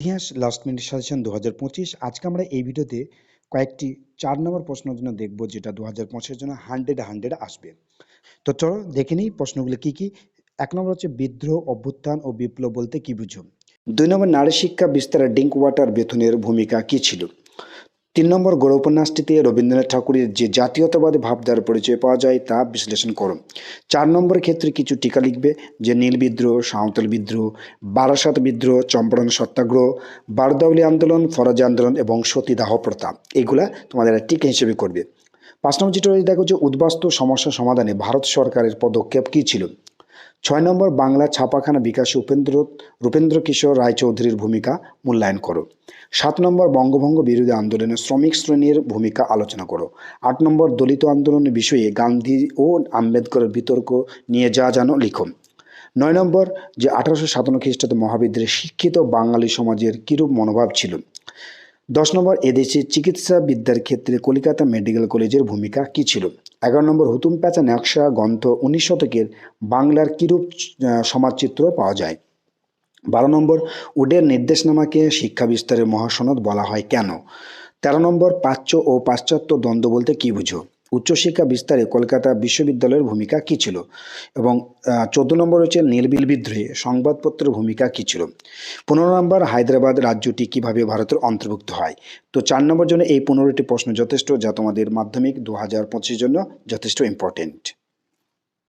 ইতিহাস last minute suggestion 2025। আজকে আমরা এই ভিডিওতে কয়েকটি 4 নম্বর প্রশ্নের জন্য দেখব, যেটা 2025 জন্য 100 আসবে। তো চলো দেখে নিই প্রশ্নগুলো কি কি। 1 নম্বর হচ্ছে বিদ্রোহ, অভ্যুত্থান ও বিপ্লব বলতে কি বুঝো। 2 নম্বর, নারী শিক্ষা বিস্তারে ডিঙ্ক ওয়াটার বেথুনের ভূমিকা কি ছিল। 3 নম্বর, গৌড় উপন্যাসটিতে রবীন্দ্রনাথ ঠাকুরের যে জাতীয়তাবাদী ভাবধারার পরিচয় পাওয়া যায় তা বিশ্লেষণ করো। 4 নম্বর ক্ষেত্রে কিছু টিকা লিখবে, যে নীল বিদ্রোহ, সাঁওতাল বিদ্রোহ, বারাসাত বিদ্রোহ, চম্পারণ সত্যাগ্রহ, বারদাউলি আন্দোলন, ফরাজি আন্দোলন এবং সতীদাহ প্রথা, এগুলা তোমাদের টিকা হিসেবে করবে। 5 নম্বর যেটা রয়েছে দেখো, যে উদ্বাস্তু সমস্যা সমাধানে ভারত সরকারের পদক্ষেপ কী ছিল। 6 নম্বর, বাংলা ছাপাখানা বিকাশে রূপেন্দ্র কিশোর রায়চৌধুরীর ভূমিকা মূল্যায়ন করো। 7 নম্বর, বঙ্গভঙ্গ বিরোধী আন্দোলনে শ্রমিক শ্রেণীর ভূমিকা আলোচনা করো। 8 নম্বর, দলিত আন্দোলনের বিষয়ে গান্ধী ও আম্বেদকরের বিতর্ক নিয়ে যা জানো লিখো। 9 নম্বর, যে 1857 খ্রিস্টাব্দে মহাবিদ্যালয়ে শিক্ষিত বাঙালি সমাজের কিরূপ মনোভাব ছিল। 10 নম্বর, এদেশে চিকিৎসা বিদ্যার ক্ষেত্রে কলিকাতা মেডিকেল কলেজের ভূমিকা কী ছিল। 11 নম্বর, হুতুম প্যাঁচা নকশা গ্রন্থ 19 শতকের বাংলার কিরূপ সমাজচিত্র পাওয়া যায়। 12 নম্বর, উডের নির্দেশনামাকে শিক্ষা বিস্তারের মহাসনদ বলা হয় কেন। 13 নম্বর, প্রাচ্য ও পাশ্চাত্য দ্বন্দ্ব বলতে কি বুঝো। উচ্চশিক্ষা বিস্তারে কলকাতা বিশ্ববিদ্যালয়ের ভূমিকা কী ছিল। এবং 14 নম্বর হচ্ছে নীলবিল বিদ্রোহে সংবাদপত্রের ভূমিকা কী ছিল। 15 নম্বর, হায়দ্রাবাদ রাজ্যটি কিভাবে ভারতের অন্তর্ভুক্ত হয়। তো 4 নম্বর জন্য এই 15টি প্রশ্ন যথেষ্ট, যা তোমাদের মাধ্যমিক 2025 জন্য যথেষ্ট ইম্পর্টেন্ট।